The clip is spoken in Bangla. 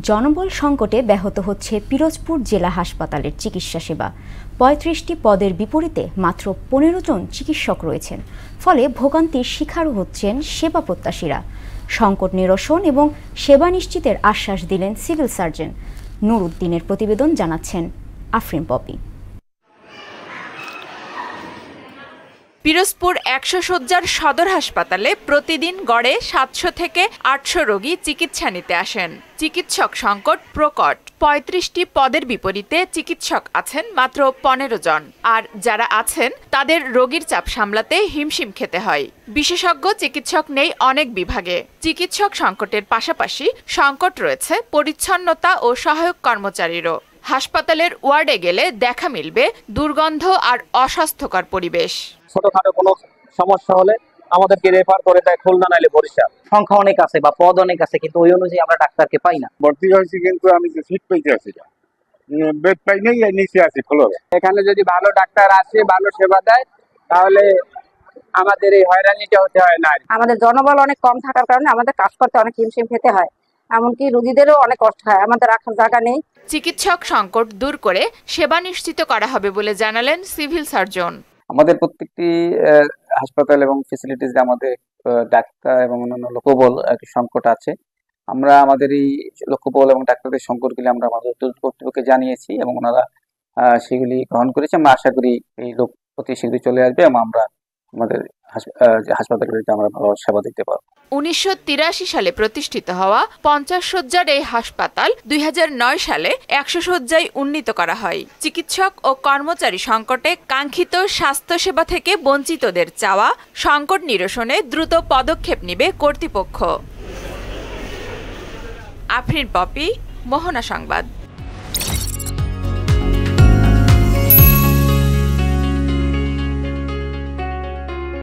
জনবল সংকটে ব্যাহত হচ্ছে পিরোজপুর জেলা হাসপাতালের চিকিৎসা সেবা। ৩৫টি পদের বিপরীতে মাত্র ১৫ জন চিকিৎসক রয়েছেন। ফলে ভোগান্তির শিকারও হচ্ছেন সেবা প্রত্যাশীরা। সংকট নিরসন এবং সেবা নিশ্চিতের আশ্বাস দিলেন সিভিল সার্জন নুরুদ্দিনের প্রতিবেদন জানাচ্ছেন আফরিন পপি। পিরোজপুর ১০০ শয্যার সদর হাসপাতালে প্রতিদিন গড়ে ৭০০ থেকে ৮০০ রোগী চিকিৎসা নিতে আসেন। চিকিৎসক সংকট প্রকট। ৩৫টি পদের বিপরীতে চিকিৎসক আছেন মাত্র ১৫ জন। আর যারা আছেন তাদের রোগীর চাপ সামলাতে হিমশিম খেতে হয়। বিশেষজ্ঞ চিকিৎসক নেই অনেক বিভাগে। চিকিৎসক সংকটের পাশাপাশি সংকট রয়েছে পরিচ্ছন্নতা ও সহায়ক কর্মচারীরও। হাসপাতালের ওয়ার্ডে গেলে দেখা মিলবে দুর্গন্ধ আর অস্বাস্থ্যকর পরিবেশ। ছোটখাটো কোনো সমস্যা হলে আমাদেরকে রেফার করে দেয় খুলনা নাইলে বরিশাল। সংখ্যা অনেক আছে বা পদ অনেক আছে, কিন্তু ওই অনুযায়ী আমরা ডাক্তারকে পাই না। ভর্তি হয়েছি কিন্তু আমি যে সিট পেয়েছি আছি না, বেড পাই নেই, নিচে আছি ফ্লোরে। এখানে যদি ভালো ডাক্তার আসে, ভালো সেবা দেয়, তাহলে আমাদের এই হয়রানিটা হতে হয় না। আমাদের জনবল অনেক কম থাকার কারণে আমাদের কাজ করতে অনেক হিমশিম খেতে হয়, এমনকি রোগীদেরও অনেক কষ্ট হয়, আমাদের রাখার জায়গা নেই। চিকিৎসক সংকট দূর করে সেবা নিশ্চিত করা হবে বলে জানালেন সিভিল সার্জন। আমাদের প্রত্যেকটি হাসপাতাল এবং ফেসিলিটিস আমাদের ডাক্তার এবং অন্যান্য লোকবল একটি সংকট আছে। আমরা আমাদের এই লোকবল এবং ডাক্তারদের সংকটগুলি আমরা আমাদের কর্তৃপক্ষকে জানিয়েছি এবং ওনারা সেগুলি গ্রহণ করেছে। আমরা আশা করি এই লোক অতি শীঘ্রই চলে আসবে এবং আমরা আমাদের হাসপাতালগুলিতে আমরা ভালো সেবা দিতে পারব। ১৯৮৩ সালে প্রতিষ্ঠিত হওয়া ৫০ শয্যার এই হাসপাতাল ২০০৯ সালে ১০০ শয্যায় উন্নীত করা হয়। চিকিৎসক ও কর্মচারী সংকটে কাঙ্ক্ষিত স্বাস্থ্যসেবা থেকে বঞ্চিতদের চাওয়া সংকট নিরসনে দ্রুত পদক্ষেপ নেবে কর্তৃপক্ষ। আফরিন পপি, মোহনা সংবাদ।